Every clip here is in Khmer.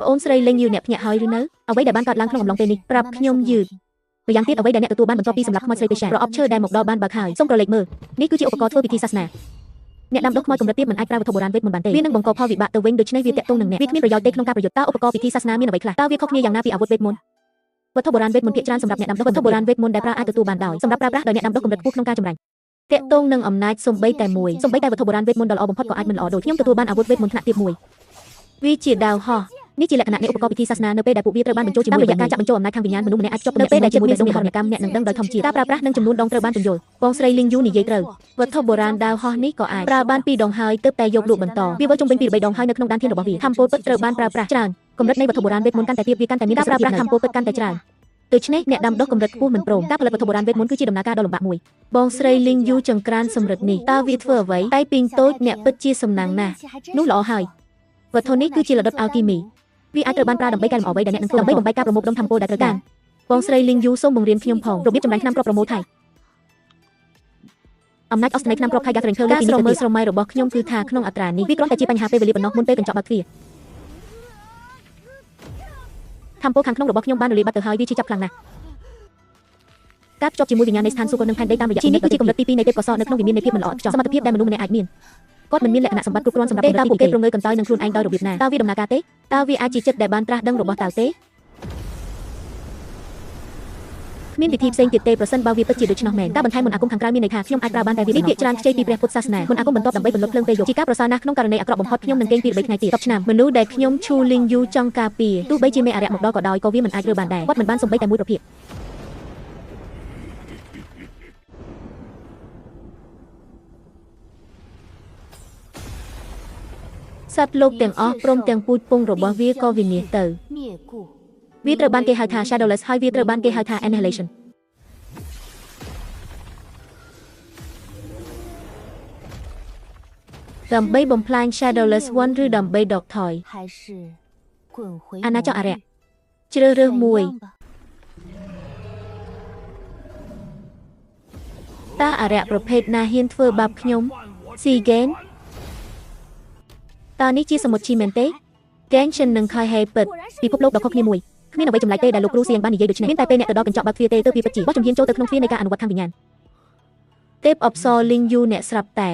អូនស្រីលេងយូអ្នកភ្ញាក់ហើយឬនៅអ្វីដែលបានកើតឡើងក្នុងអំឡុងពេលនេះប្រាប់ខ្ញុំយឺតម្យ៉ាងទៀតអ្វីដែលអ្នកទទួលបានបន្ទាប់ពីសម្រាប់ខ្មោចស្រីពេជ្រប្រអប់ឈើដែលមកដល់បានបើកហើយសូមក្រឡេកមើលនេះគឺជាឧបករណ៍ធ្វើពិធីសាសនាអ្នកដាំដុះខ្មោចកម្រិតទាបមិនអាចប្រើវត្ថុបុរាណវេទមន្តបានទេវានឹងបង្កផលវិបាកទៅវិញដូច្នេះវាតាក់ទងនឹងអ្នកវាគ្មានប្រយោជន៍ទេក្នុងការប្រយុទ្ធតើឧបករណ៍ពិធីសាសនាមានអ្វីខ្លះតើវាខុសគ្នាយ៉ាងណាពីអាវុធវេទមន្តវត្ថុបុរាណវេទមន្តភាគច្រើនសម្រាប់អ្នកដាំដុះវត្ថុបុរាណវេទមន្តដែលប្រើអាចទទួលបានដោយសម្រាប់ប្រើប្រាស់ដោយអ្នកដាំដុះកម្រិតខ្ពស់ក្នុងការចម្រាញ់តាក់ទងនឹងអំណាចសំបីតែមួយសំបីតែវត្ថុបុរាណវេទមន្តដ៏ល្អបំផុតក៏អាចមិនល្អដូចខ្ញុំទទួលបានអាវុធវេទមន្តថ្នាក់ទាបមួយវាជាដាវហោះនេះជាលក្ខណៈនៃឧបករណ៍ពិធីសាសនានៅពេលដែលពួកវាត្រូវបានបញ្ចូលជាមួយនឹងការចាក់បញ្ចូលអំណាចខាងវិញ្ញាណមនុស្សម្នាក់អាចចុះនៅពេលដែលជាមួយនឹងហរណកម្មអ្នកនឹងដឹងដោយធម្មជាតិការប្រើប្រាស់និងចំនួនដងត្រូវបានពន្យល់បងស្រីលីងយូនិយាយត្រូវវត្ថុបុរាណដាវហោះនេះក៏អាចប្រើបាន2ដងហើយទើបតែយកលក់បន្តវាវិលជុំវិញពី3ដងហើយនៅក្នុងដានធានរបស់វាធម្មពលពិតត្រូវបានប្រើប្រាស់ច្រើនកម្រិតនៃវត្ថុបុរាណវេទមន្តកាន់តែទាបវាកាន់តែមានការប្រើប្រាស់ធម្មពលពិតកាន់តែច្រើនដូច្នេះអ្នកដាំដុះកម្រិតខ្ពស់មិនព្រមការផលិតវត្ថុបុរាណវេទមន្តគឺជាដំណើរការដ៏លំបាកមួយបងស្រីលីងយូចង្ក្រានសម្រិតនេះតើវាធ្វើអ្វីតែពីងតូចអ្នកពិតជាសំណាងណាស់នោះល្អហើយវត្ថុនេះគឺជាលដុតអាល់គីមីវាអាចត្រូវបានប្រើដើម្បីកែលម្អអ្វីដែលអ្នកនឹងធ្វើដើម្បីបំបែកការប្រមូលផ្ដុំធម្មពលដែលត្រូវការបងស្រីលីងយូសូមបង្រៀនខ្ញុំផងរបៀបចម្រាញ់ថ្នាំគ្រាប់ប្រមូលថៃអំណាចអស្ចារ្យថ្នាំគ្រាប់ថៃកាក្រេងធ្វើលើពីនេះទៅស្រមើរបស់ខ្ញុំគឺថាក្នុងអត្រានេះវាគ្រាន់តែជាបញ្ហាពេលវេលាប៉ុណ្ណោះមុនពេលកញ្ចក់បើកទ្វារធម្មពលខាងក្នុងរបស់ខ្ញុំបានរលាយបាត់ទៅហើយវាជាចាប់ខ្លាំងណាស់ការភ្ជាប់ជាមួយវិញ្ញាណនៃស្ថានសួគ៌និងផែនដីតាមរយៈនេះគឺជាកម្រិតទី2នៃទេពកោសល្យនៅក្នុងវិមាននៃភាពមិនល្អឥតខ្ចោះសមត្ថភាពដែលមនុស្សម្នាក់អាចមានគាត់មិនមានលក្ខណៈសម្បត្តិគ្រប់គ្រាន់សម្រាប់តើពួកគេប្រងើយកន្តើយនឹងខ្លួនឯងដោយរបៀបណាតើវាដំណើរការទេតើវាអាចជាចិត្តដែលបានត្រាស់ដឹងរបស់តើទេគ្មានវិធីផ្សេងទៀតទេប្រសិនបើវាពិតជាដូច្នោះមែនការបន្ថែមមន្តអាគមខាងក្រៅមានន័យថាខ្ញុំអាចប្រើបានតែវានេះភាគច្រើនខ្ចីពីព្រះពុទ្ធសាសនាមន្តអាគមបន្ទាប់ដើម្បីបន្លត់ភ្លើងពេលយប់ជាការប្រសើរណាស់ក្នុងករណីអាក្រក់បំផុតខ្ញុំនឹងគេងពី3ថ្ងៃទៀត10ឆ្នាំមនុស្សដែលខ្ញុំឈូលីងយូចង់ការពារទោះបីជាមេអរិយមកដល់ក៏ដោយក៏វាមិនអាចរើបានដែរគាត់មិនបានសំបីតែមួយប្រភេទសត្វលោកទាំងអស់ព្រមទាំងពូជពងរបស់វាក៏វិនាសទៅវាត្រូវបានគេហៅថា shadowless ហើយវាត្រូវបានគេហៅថា annihilation ដើម្បីបំផ្លាញ shadowless one ឬដើម្បីដកថយអាណាចក្រអារក្សជ្រើសរើសមួយតើអារក្សប្រភេទណាហ៊ានធ្វើបាបខ្ញុំ Seagainតើនេះជាសមុទ្រឈីមែនទេ Genshin និង Kaihei ពិតពិភពលោកដ៏ខុសគ្នាមួយគ្មានអ្វីចម្លែកទេដែលលោកគ្រូសៀងបាននិយាយដូច្នេះមានតែពេលអ្នកទៅដល់កញ្ចក់បើកទ្វារទេទើបវាពិតជាបោះជំហានចូលទៅក្នុងទ្វារនៃការអនុវត្តខាងវិញ្ញាណទេពអប្សរលីងយូអ្នកស្រាប់តែ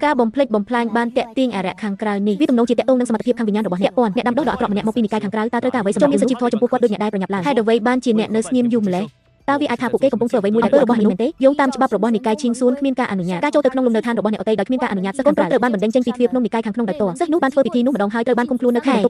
ការបំភ្លេចបំផ្លាញបានតាក់ទាញអារក្សខាងក្រៅនេះវាទំនងជាតាក់ទងនឹងសមត្ថភាពខាងវិញ្ញាណរបស់អ្នកពាន់អ្នកដាំដុះដ៏អាក្រក់ម្នាក់មកពីនិកាយខាងក្រៅតើត្រូវការអ្វីសម្រាប់មានសុជីវធម៌ចំពោះគាត់ដូចអ្នកដែលប្រញាប់ឡើងហេតុអ្វីបានជាអ្នកនៅស្ងៀមយូរម្ល៉េះតើវាអាចថាពួកគេកំពុងធ្វើអ្វីមួយដែលរបស់នេះមែនទេយោងតាមច្បាប់របស់និកាយឈីងសួនគ្មានការអនុញ្ញាតការចូលទៅក្នុងលំនៅឋានរបស់អ្នកអតីតដោយគ្មានការអនុញ្ញាតសិស្សខាងក្រៅត្រូវបានបណ្តេញចេញពីទ្វារភ្នំនិកាយខាងក្នុងដោយផ្ទាល់សិស្សនោះបានធ្វើពិធីនោះម្ដងហើយត្រូវបានឃុំខ្លួននៅក្នុង